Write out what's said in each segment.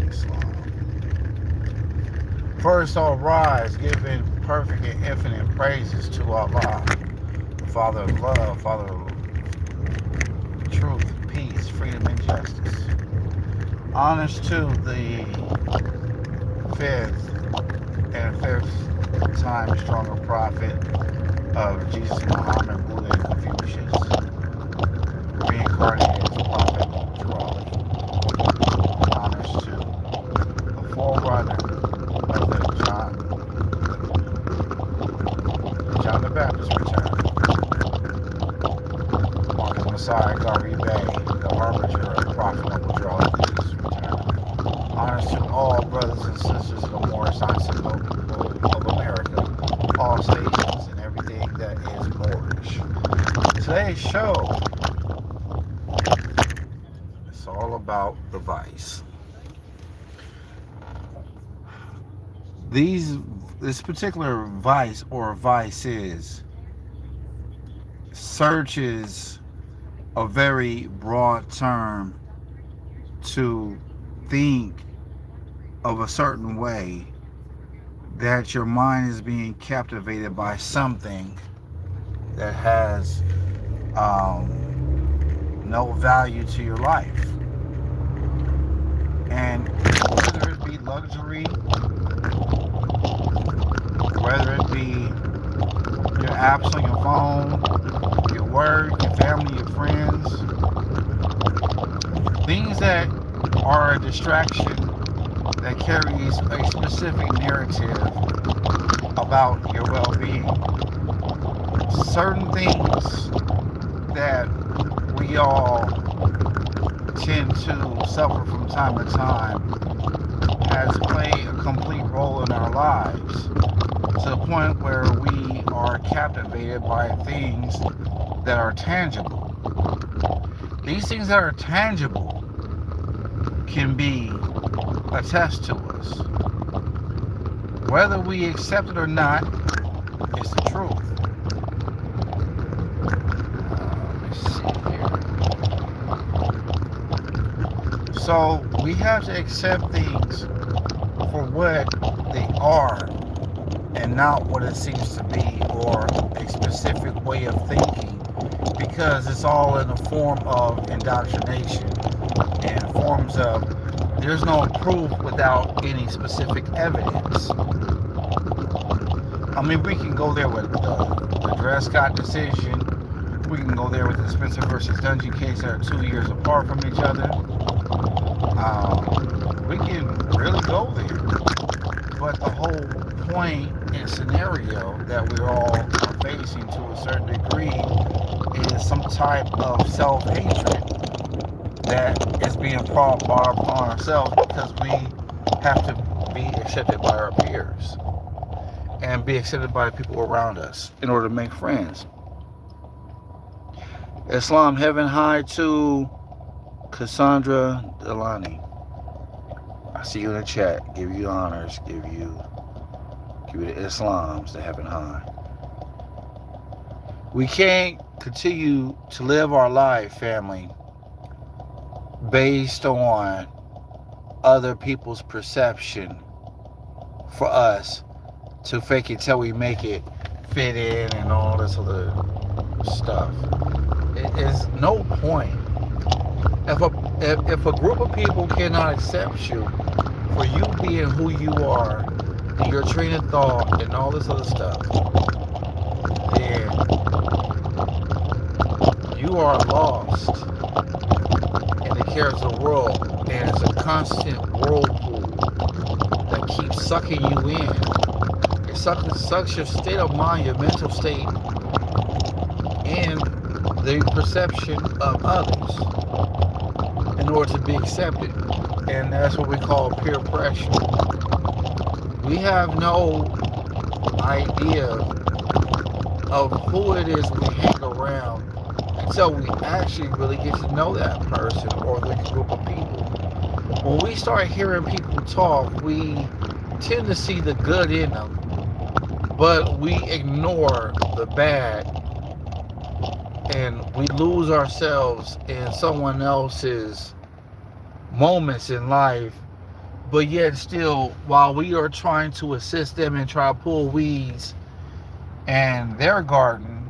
Islam. First, all rise, giving perfect and infinite praises to Allah, the Father of love, Father of truth, peace, freedom, and justice. Honors to the fifth and fifth time stronger prophet of Jesus, Muhammad, Buddha, and Confucius, reincarnated as prophet Numerology. Honors to the forerunner of the John the Baptist return, Marcus Messiah Garvey Bay, the harbinger of prophet Numerology's return. Honors to all brothers and sisters of the Moorish Science of America, all stations and everything that is Moorish. Today's show is all about the vice. This particular vice or vices searches a very broad term to think of a certain way that your mind is being captivated by something that has no value to your life. And whether it be luxury, whether it be your apps on your phone, your work, your family, your friends, things that are a distraction that carries a specific narrative about your well-being. Certain things that we all tend to suffer from time to time has played a complete role in our lives to the point where we are captivated by things that are tangible. These things that are tangible can be attest to us. Whether we accept it or not, it's the truth. Let's see here. So we have to accept things for what they are and not what it seems to be or a specific way of thinking, because it's all in the form of indoctrination and forms of there's no proof without any specific evidence. I mean, we can go there with the Dred Scott decision. We can go there with the Spencer versus Dungy case that are 2 years apart from each other. We can really go there. But the whole point and scenario that we're all facing to a certain degree is some type of self-hatred that is being brought upon ourselves because we have to be accepted by our peers and be accepted by the people around us in order to make friends. Islam heaven high to Cassandra Delani. I see you in the chat. Give you honors. Give you the Islams to heaven high. We can't continue to live our life, family, based on other people's perception for us to fake it till we make it, fit in and all this other stuff. It is no point. If a group of people cannot accept you for you being who you are and your train of thought and all this other stuff, then you are lost in the cares of the world, and it's a constant whirlpool that keeps sucking you in. It sucks your state of mind, your mental state, and the perception of others in order to be accepted. And that's what we call peer pressure. We have no idea of who it is we hang around until we actually really get to know that person or the group of people. When we start hearing people talk, we tend to see the good in them, but we ignore the bad, and we lose ourselves in someone else's moments in life But yet still, while we are trying to assist them and try to pull weeds in their garden,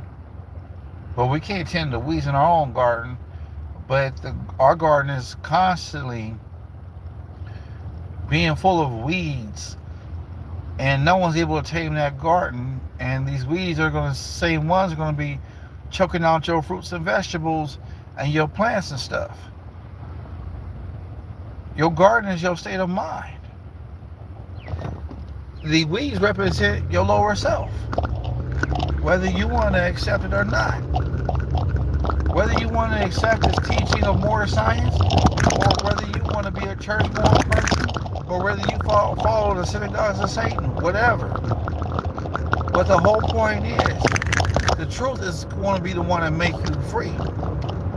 but we can't tend the weeds in our own garden, but our garden is constantly being full of weeds, and no one's able to tame that garden, and these weeds are going to, same ones are going to be choking out your fruits and vegetables and your plants and stuff. Your garden is your state of mind. The weeds represent your lower self, whether you want to accept it or not. Whether you want to accept this teaching of more science, or whether you want to be a church moral person, or whether you follow the synagogues of Satan, whatever. But the whole point is, the truth is going to be the one that make you free.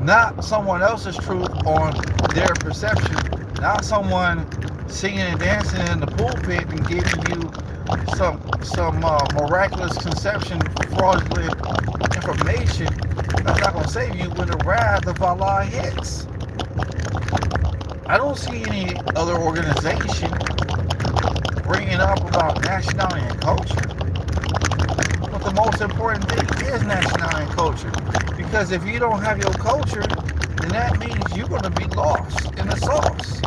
Not someone else's truth on their perception. Not someone singing and dancing in the pulpit and giving you some miraculous conception, fraudulent information that's not going to save you when the wrath of Allah hits. I don't see any other organization bringing up about nationality and culture. But the most important thing is nationality and culture. Because if you don't have your culture, then that means you're going to be lost in the sauce.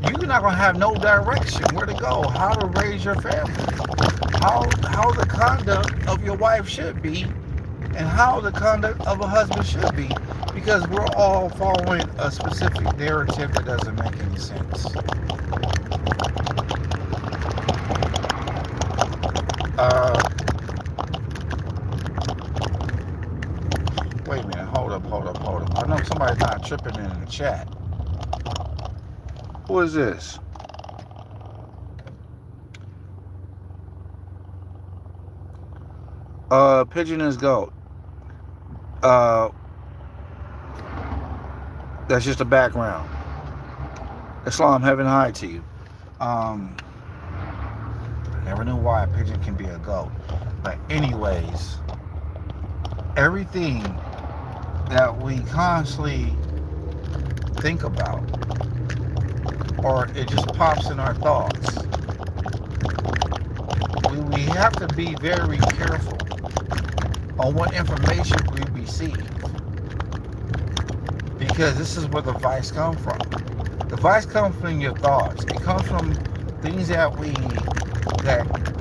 You're not going to have no direction where to go, how to raise your family, how the conduct of your wife should be, and how the conduct of a husband should be, because we're all following a specific narrative that doesn't make any sense. Wait a minute, hold up. I know somebody's not tripping in the chat. Who is this? Pigeon is goat. That's just a background. Islam, heaven high to you. I never knew why a pigeon can be a goat. But anyways, everything that we constantly think about, or it just pops in our thoughts, we have to be very careful on what information we receive, because this is where the vice comes from. The vice comes from your thoughts. It comes from things that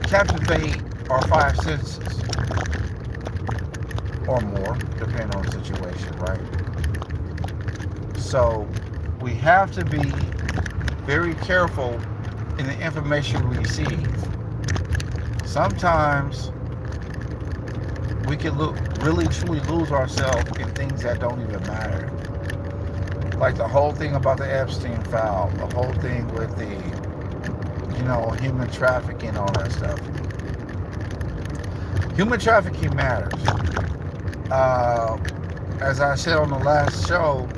captivate our five senses, or more, depending on the situation, right? So we have to be very careful in the information we receive. Sometimes we can really truly lose ourselves in things that don't even matter. Like the whole thing about the Epstein file, the whole thing with the, human trafficking and all that stuff. Human trafficking matters. As I said on the last show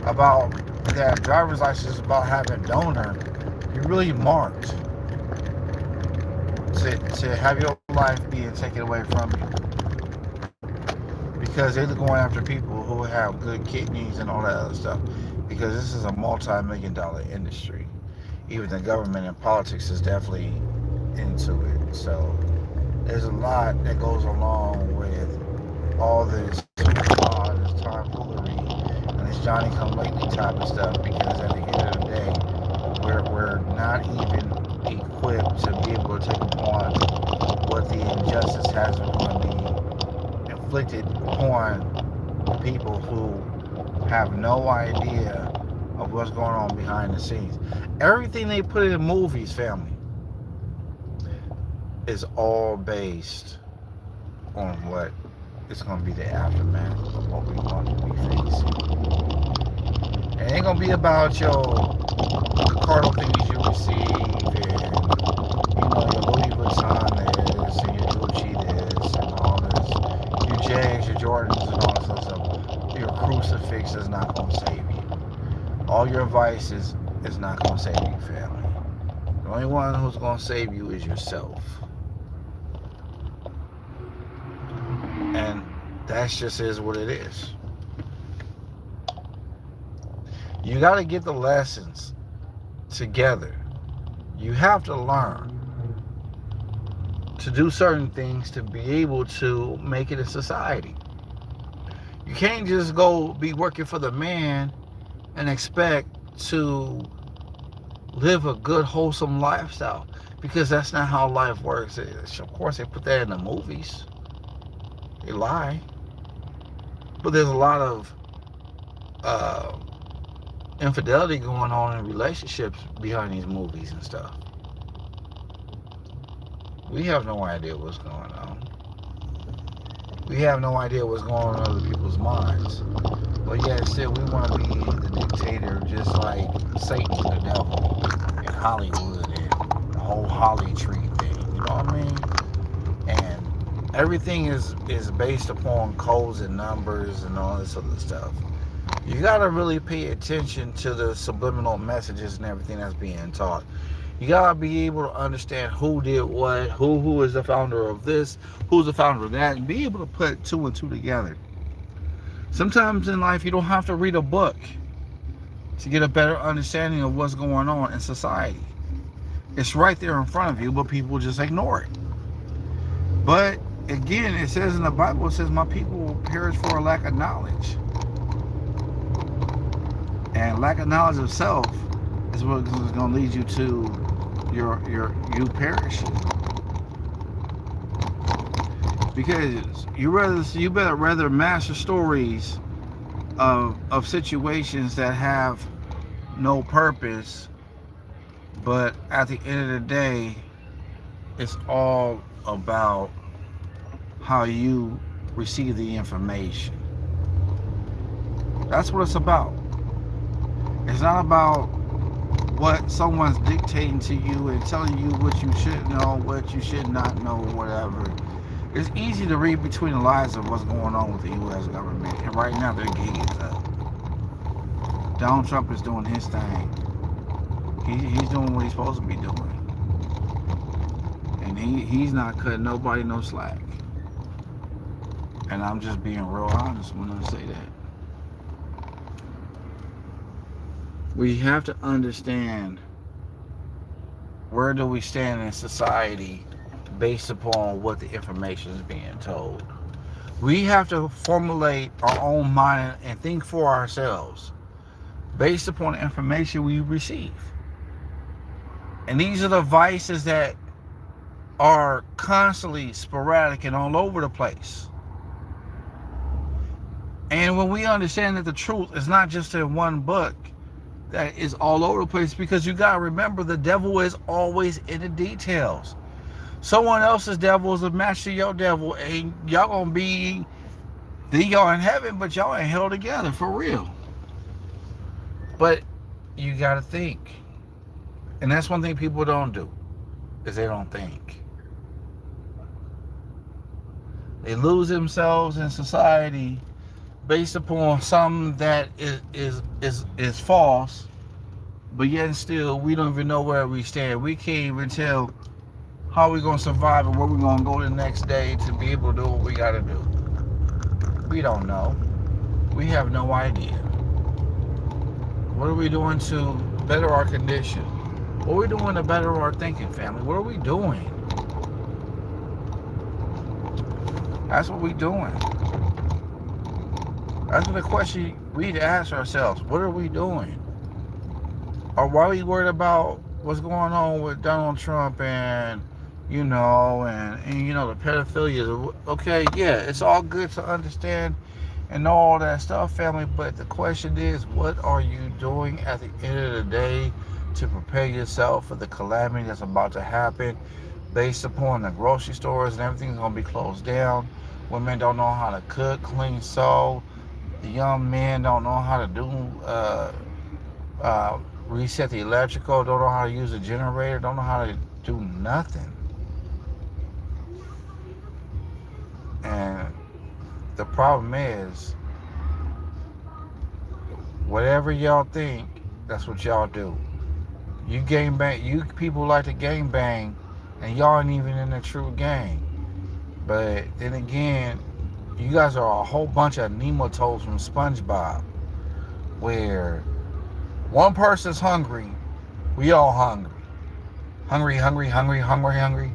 about that driver's license, about having donor, you're really marked to have your life being taken away from you, because they're going after people who have good kidneys and all that other stuff, because this is a multi-million-dollar industry. Even the government and politics is definitely into it. So there's a lot that goes along with all this fraud, this tomfoolery, and this Johnny-come-lately type of stuff, because at the end of the day, we're not even equipped to be able to take upon what the injustice has been going to be inflicted upon people who have no idea of what's going on behind the scenes. Everything they put in movies, family, is all based on what is going to be the aftermath of what we're going to be facing. It ain't going to be about your carnal things you receive, and your Louis Vuitton this, and your Gucci this, and all this, your J's, your Jordans, and all this other stuff. Your crucifix is not going to save you. All your vices is not going to save you, family. The only one who's going to save you is yourself. And that just is what it is. You got to get the lessons together. You have to learn to do certain things to be able to make it in society. You can't just go be working for the man and expect to live a good, wholesome lifestyle, because that's not how life works. Of course, they put that in the movies. They lie. But there's a lot of uh, infidelity going on in relationships behind these movies and stuff. We have no idea what's going on. We have no idea what's going on in other people's minds. But yet still we want to be the dictator, just like Satan, the devil, and Hollywood and the whole Holly Tree thing. You know what I mean? And everything is based upon codes and numbers and all this other stuff. You gotta really pay attention to the subliminal messages and everything that's being taught. You gotta be able to understand who did what, who is the founder of this, who's the founder of that, and be able to put two and two together. Sometimes in life you don't have to read a book to get a better understanding of what's going on in society. It's right there in front of you, but people just ignore it. But again, it says in the Bible, it says my people will perish for a lack of knowledge. And lack of knowledge of self is what is going to lead you to you perishing. Because you better rather master stories of situations that have no purpose, but at the end of the day, it's all about how you receive the information. That's what it's about. It's not about what someone's dictating to you and telling you what you should know, what you should not know, whatever. It's easy to read between the lines of what's going on with the U.S. government. And right now, their gig is up. Donald Trump is doing his thing. He's doing what he's supposed to be doing. And he's not cutting nobody no slack. And I'm just being real honest when I say that. We have to understand, where do we stand in society based upon what the information is being told. We have to formulate our own mind and think for ourselves based upon the information we receive. And these are the vices that are constantly sporadic and all over the place. And when we understand that the truth is not just in one book, that is all over the place, because you got to remember, the devil is always in the details. Someone else's devil is a match to your devil, and y'all gonna be, then y'all in heaven, but y'all ain't held together for real. But you got to think. And that's one thing people don't do, is they don't think. They lose themselves in society based upon something that is false, but yet still we don't even know where we stand. We can't even tell how we're going to survive and where we're going to go the next day to be able to do what we got to do. We don't know. We have no idea. What are we doing to better our condition? What are we doing to better our thinking, family? What are we doing? That's what we're doing. That's the question we need to ask ourselves. What are we doing? Or why are we worried about what's going on with Donald Trump and you know the pedophilia? Okay, yeah, it's all good to understand and know all that stuff, family, but the question is, what are you doing at the end of the day to prepare yourself for the calamity that's about to happen, based upon the grocery stores and everything's going to be closed down? Women don't know how to cook, clean, sew. The young men don't know how to do reset the electrical, don't know how to use a generator, don't know how to do nothing. And the problem is, whatever y'all think, that's what y'all do. You gangbang, you people like to gangbang, and y'all ain't even in the true gang. But then again, you guys are a whole bunch of nematodes from SpongeBob, where one person's hungry We all hungry. Hungry, hungry, hungry, hungry, hungry.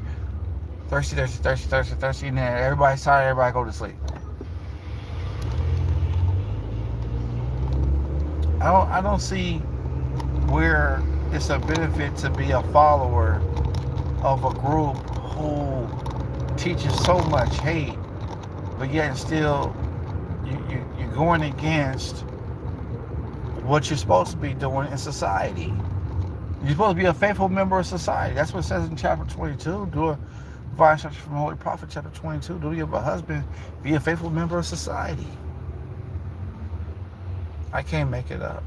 Thirsty, thirsty, thirsty, thirsty, thirsty. And then everybody's tired, everybody go to sleep. I don't see where it's a benefit to be a follower of a group who teaches so much hate, but yet still you're going against what you're supposed to be doing in society. You're supposed to be a faithful member of society. That's what it says in chapter 22. Do a divine instruction from the Holy Prophet, chapter 22. Do you have a husband? Be a faithful member of society. I can't make it up.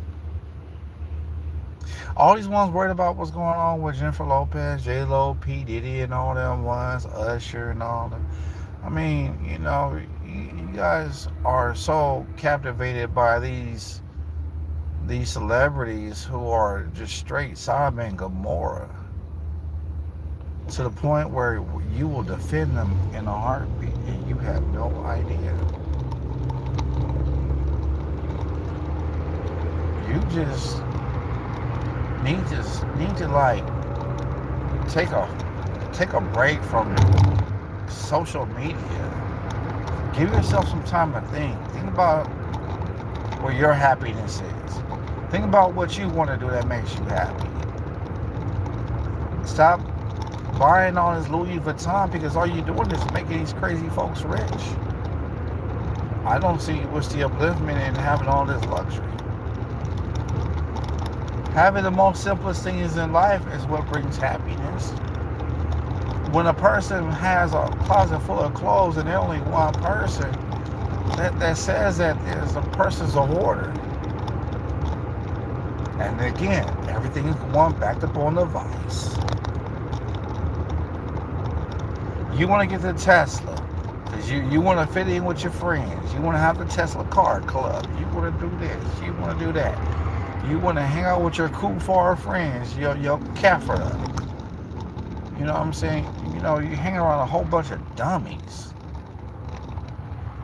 All these ones worried about what's going on with Jennifer Lopez, J-Lo, P. Diddy, and all them ones, Usher, and all them. I mean, you guys are so captivated by these celebrities who are just straight Sodom and Gomorrah, to the point where you will defend them in a heartbeat, and you have no idea. You just need to like take a break from social media. Give yourself some time to think. Think about where your happiness is. Think about what you want to do that makes you happy. Stop buying all this Louis Vuitton, because all you're doing is making these crazy folks rich. I don't see what's the upliftment in having all this luxury. Having the most simplest things in life is what brings happiness. When a person has a closet full of clothes and they're only one person, that says that there's a person's a hoarder. And again, everything is going back up on the vice. You want to get the Tesla because you want to fit in with your friends. You want to have the Tesla car club. You want to do this. You want to do that. You want to hang out with your cool far friends, your Kafra. You know what I'm saying? You hang around a whole bunch of dummies.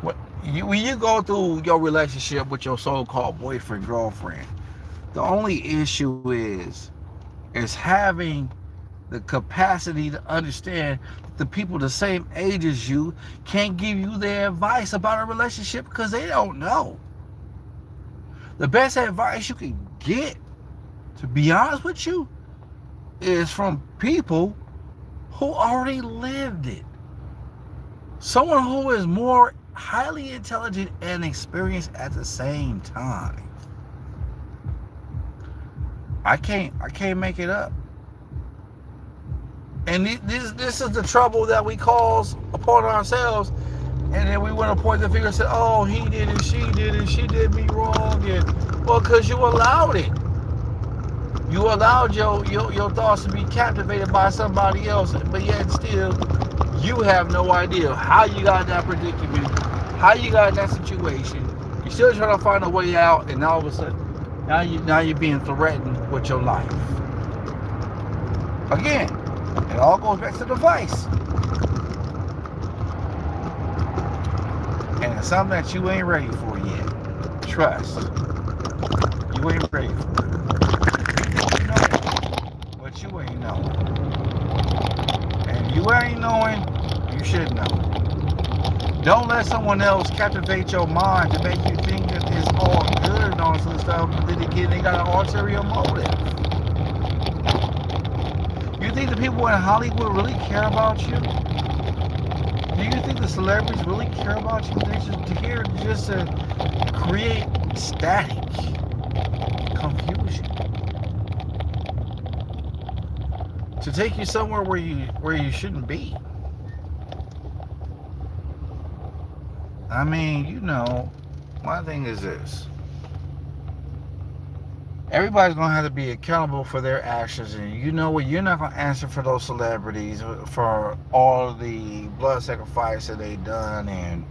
When you go through your relationship with your so-called boyfriend, girlfriend, the only issue is having the capacity to understand that the people the same age as you can't give you their advice about a relationship because they don't know. The best advice you can get, to be honest with you, is from people who already lived it. Someone who is more highly intelligent and experienced at the same time. I can't make it up. And this is the trouble that we cause upon ourselves. And then we want to point the finger and say, oh, he did it, she did me wrong. And, well, because you allowed it. You allowed your thoughts to be captivated by somebody else, but yet still, you have no idea how you got in that predicament, how you got in that situation. You're still trying to find a way out, and all of a sudden, now you're being threatened with your life. Again, it all goes back to the vice. And it's something that you ain't ready for yet. Trust. You ain't ready for it. You know, but you ain't knowing. And you ain't knowing, you should know. Don't let someone else captivate your mind to make you think that it's all good and all this other stuff, but then again, they got an ulterior motive. You think the people in Hollywood really care about you? Do you think the celebrities really care about you? They're just here just to create static, confusion, to take you somewhere where you shouldn't be. I mean, my thing is this. Everybody's going to have to be accountable for their actions, and you know what? You're not going to answer for those celebrities for all the blood sacrifice that they done, and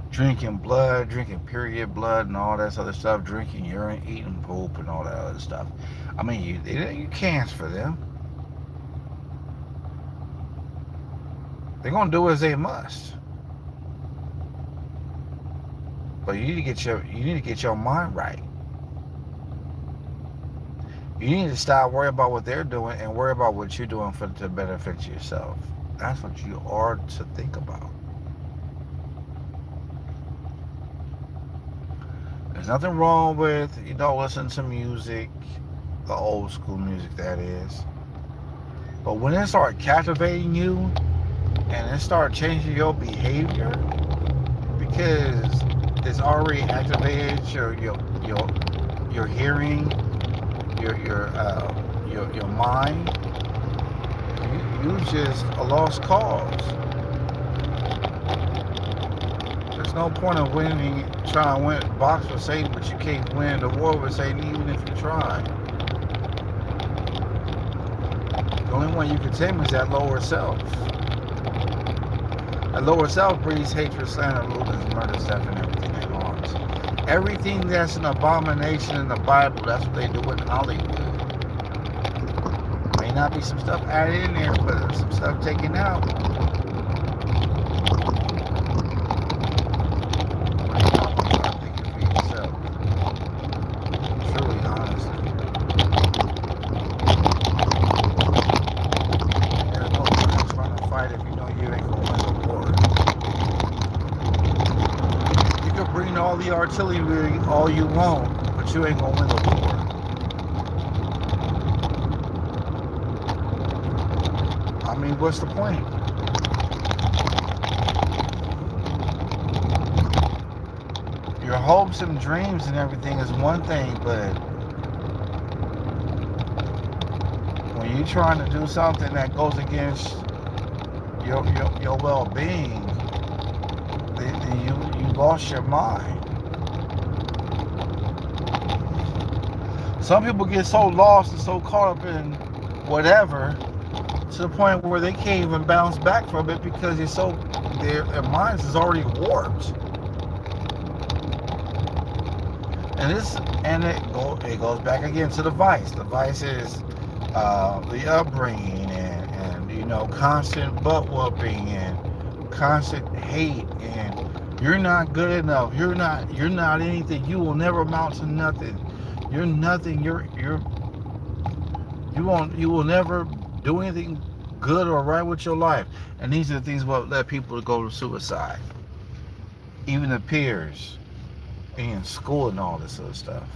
drinking blood, drinking period blood, and all that other stuff, drinking urine, eating poop, and all that other stuff. I mean, you can't answer for them. They're going to do as they must. But you need to get your mind right. You need to stop worrying about what they're doing and worry about what you're doing for to benefit yourself. That's what you are to think about. There's nothing wrong with, listening to music, the old school music that is. But when it starts captivating you and it starts changing your behavior because it's already activated your hearing, your mind, you just a lost cause. There's no point of trying to win box with Satan, but you can't win the war with Satan even if you try. The only one you can tame is that lower self. That lower self breeds hatred, slander, lewdness, murder, theft, and everything that harms. Everything that's an abomination in the Bible, that's what they do in Hollywood. May not be some stuff added in there, but there's some stuff taken out. All the artillery all you want, but you ain't gonna win the war. I mean, what's the point? Your hopes and dreams and everything is one thing, but when you're trying to do something that goes against your well-being, then you lost your mind. Some people get so lost and so caught up in whatever to the point where they can't even bounce back from it because their minds is already warped. And it goes back again to the vice. The vice is the upbringing and constant butt whooping and constant hate and you're not good enough. You're not anything. You will never amount to nothing. You're nothing. You will never do anything good or right with your life. And these are the things that let people go to suicide. Even the peers in school and all this other stuff.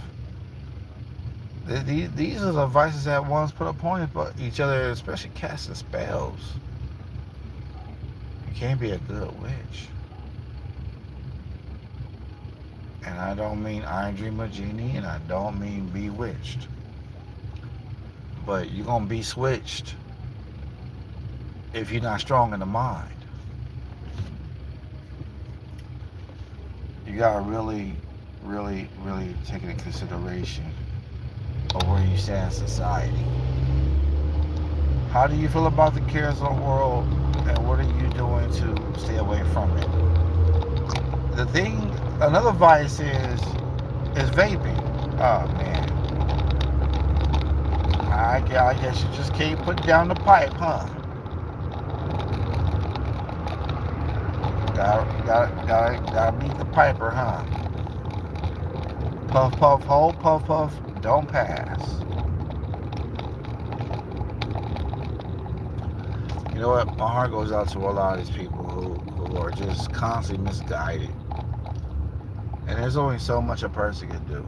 These are the vices that once put upon each other, especially casting spells. You can't be a good witch. And I don't mean Iron Dreamer Genie, and I don't mean bewitched. But you're going to be switched if you're not strong in the mind. You got to really, really, really take into consideration of where you stand in society. How do you feel about the cares of the world, and what are you doing to stay away from it? Another vice is vaping. Oh man, I guess you just can't put down the pipe, huh? Gotta beat the piper, huh? Puff puff hold, puff puff don't pass. You know what? My heart goes out to a lot of these people who are just constantly misguided. And there's only so much a person can do.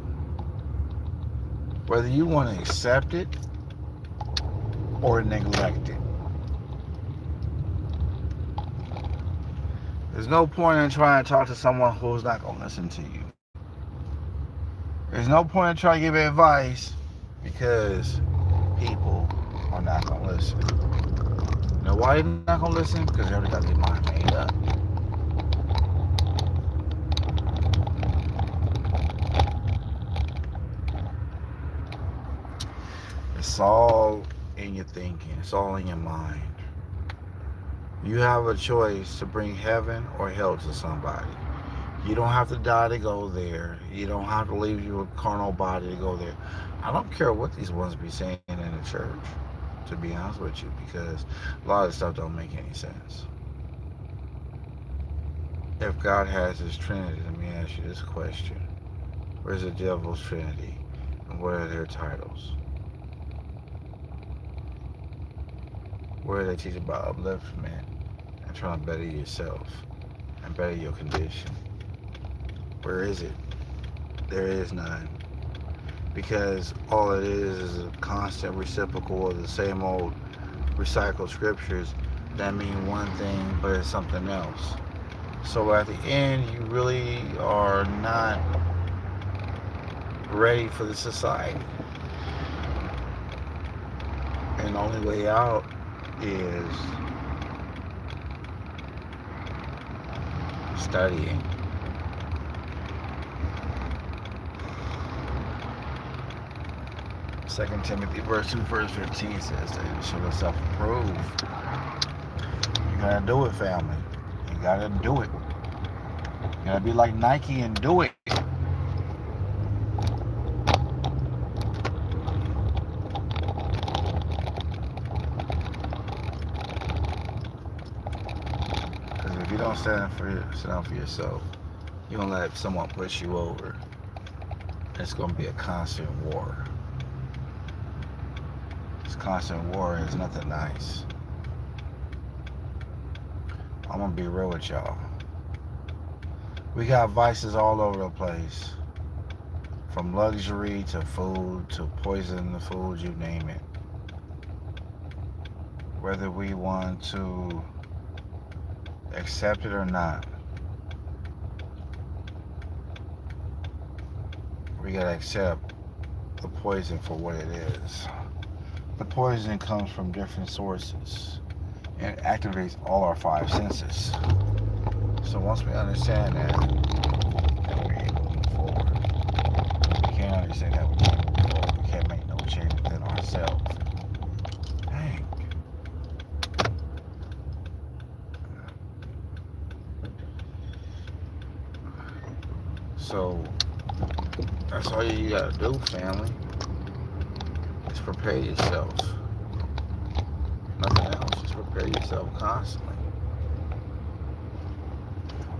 Whether you want to accept it or neglect it. There's no point in trying to talk to someone who's not going to listen to you. There's no point in trying to give advice because people are not going to listen. You know why they're not going to listen? Because they already got their mind made up. It's all in your thinking. It's all in your mind. You have a choice to bring heaven or hell to somebody. You don't have to die to go there. You don't have to leave your carnal body to go there. I don't care what these ones be saying in the church, to be honest with you, because a lot of stuff don't make any sense. If God has his Trinity, let me ask you this question. Where's the devil's Trinity? And what are their titles? Where they teach about upliftment and trying to better yourself and better your condition? Where is it? There is none. Because all it is a constant reciprocal of the same old recycled scriptures that mean one thing, but it's something else. So at the end, you really are not ready for the society. And the only way out is studying. Second Timothy verse 2 verse 15 says that you should self-approve. You gotta do it, family. You gotta do it. You gotta be like Nike and do it. Because if you don't stand up for yourself, you're gonna let someone push you over. It's gonna be a constant war. This constant war is nothing nice. I'm gonna be real with y'all. We got vices all over the place. From luxury to food to poison the food, you name it. Whether we want to accept it or not, we gotta accept the poison for what it is. The poison comes from different sources and it activates all our five senses. So once we understand that, then we're able to move forward. We can't understand that, we can't move forward. We can't make no change within ourselves. Dang. So that's all you gotta do, family. Is prepare yourself. Nothing else. Just prepare yourself constantly.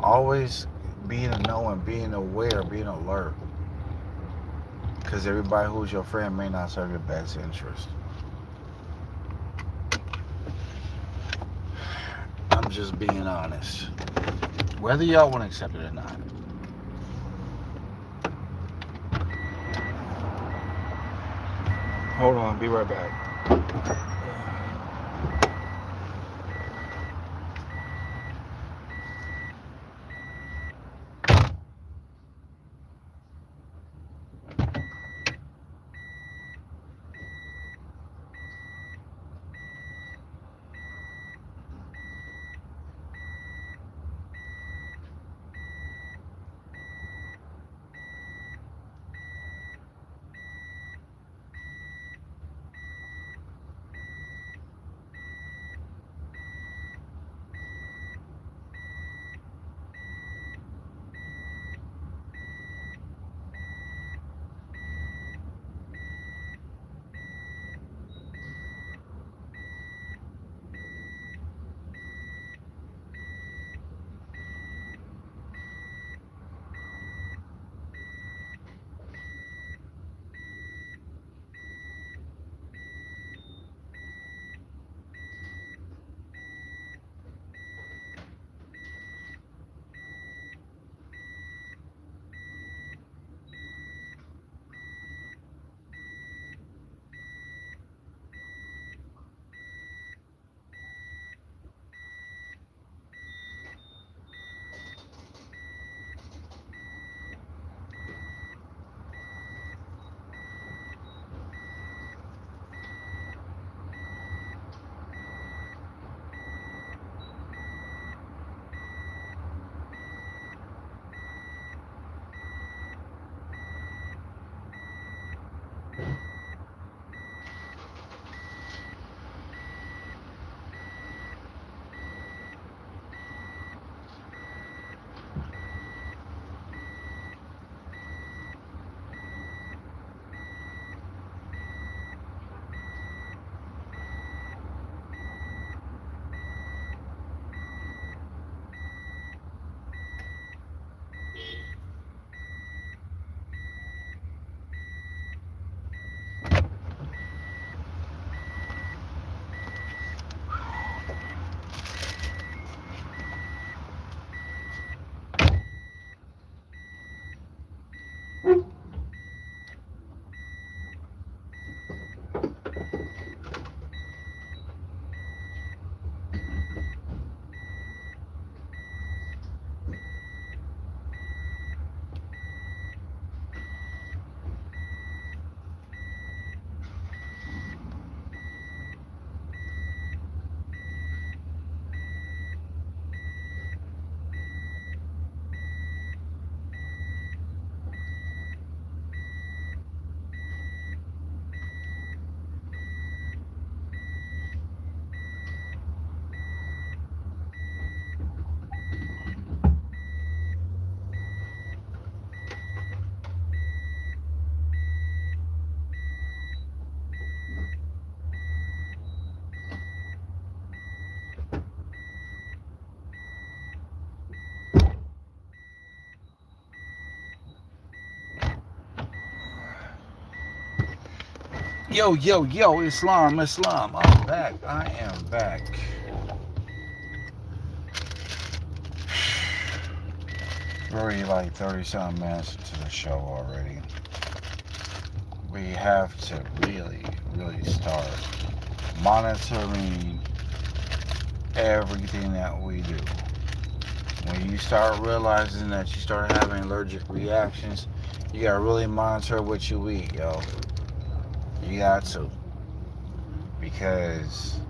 Always being a know and being aware, being alert. Because everybody who's your friend may not serve your best interest. I'm just being honest. Whether y'all want to accept it or not. Hold on, be right back. Yo, yo, yo, Islam, Islam. I'm back. I am back. Very like 30 something minutes into the show already. We have to really start monitoring everything that we do. When you start realizing that you start having allergic reactions, you gotta really monitor what you eat, yo. You got to. Because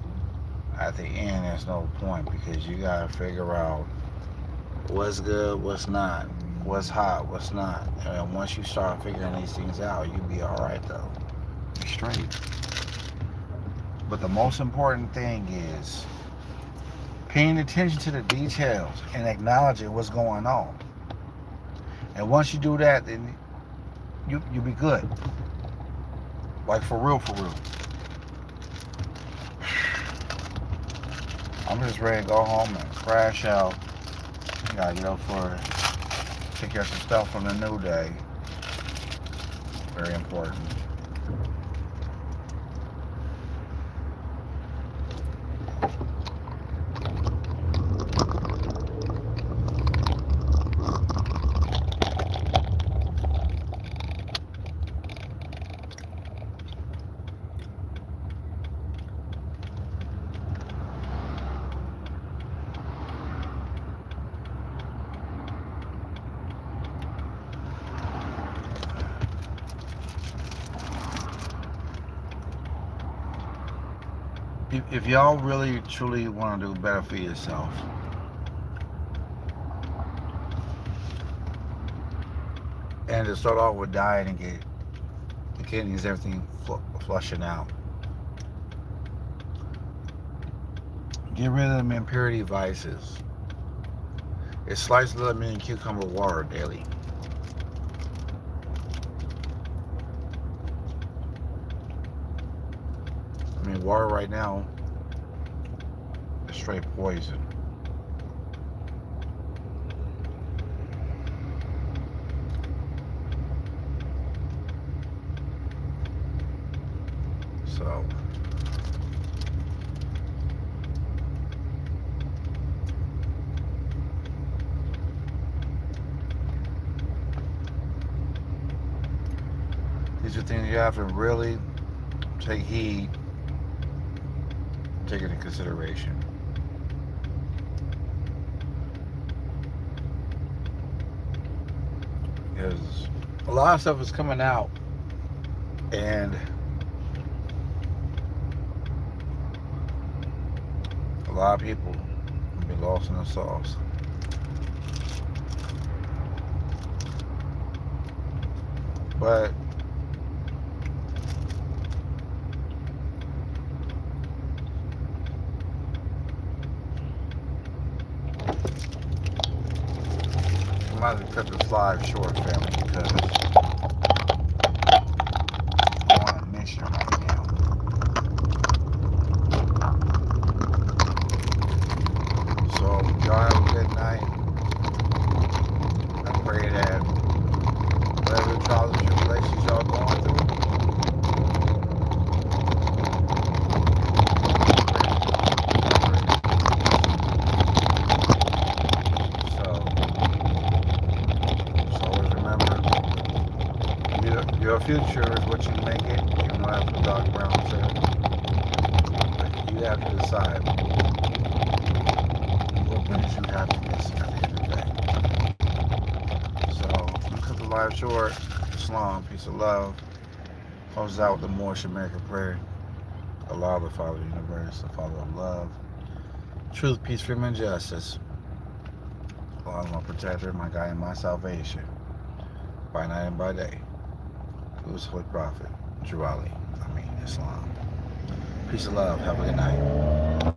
at the end, there's no point. Because you gotta figure out what's good, what's not, what's hot, what's not. And once you start figuring these things out, you'll be alright, though. You're straight. But the most important thing is paying attention to the details and acknowledging what's going on. And once you do that, then you'll be good. Like for real, for real. I'm just ready to go home and crash out. Gotta get up for take care of some stuff from the new day. Very important. If y'all really truly want to do better for yourself, and to start off with diet and get the kidneys, everything flushing out, get rid of them impurity vices. It's sliced lemon and cucumber water daily. I mean, water right now is straight poison. So, these are things you have to really take heed, take it into consideration. Because a lot of stuff is coming out, and a lot of people will be lost in the sauce. But I'm about to cut this live short, family, because I want to miss you right now. So y'all have a good night. I pray that whatever trials and tribulations y'all going through, your future is what you make it. You know that's what Doc Brown said. But you have to decide what brings you happiness at the end of the day. So, I'm going to cut the live short. Islam, peace and love. Closes out with the Moorish American prayer. Allah, the Father of the universe, the Father of love. Truth, peace, freedom, and justice. Allah, my protector, my guide, and my salvation. By night and by day. Who's Holy Prophet, Jawali, Islam. Peace and love. Have a good night.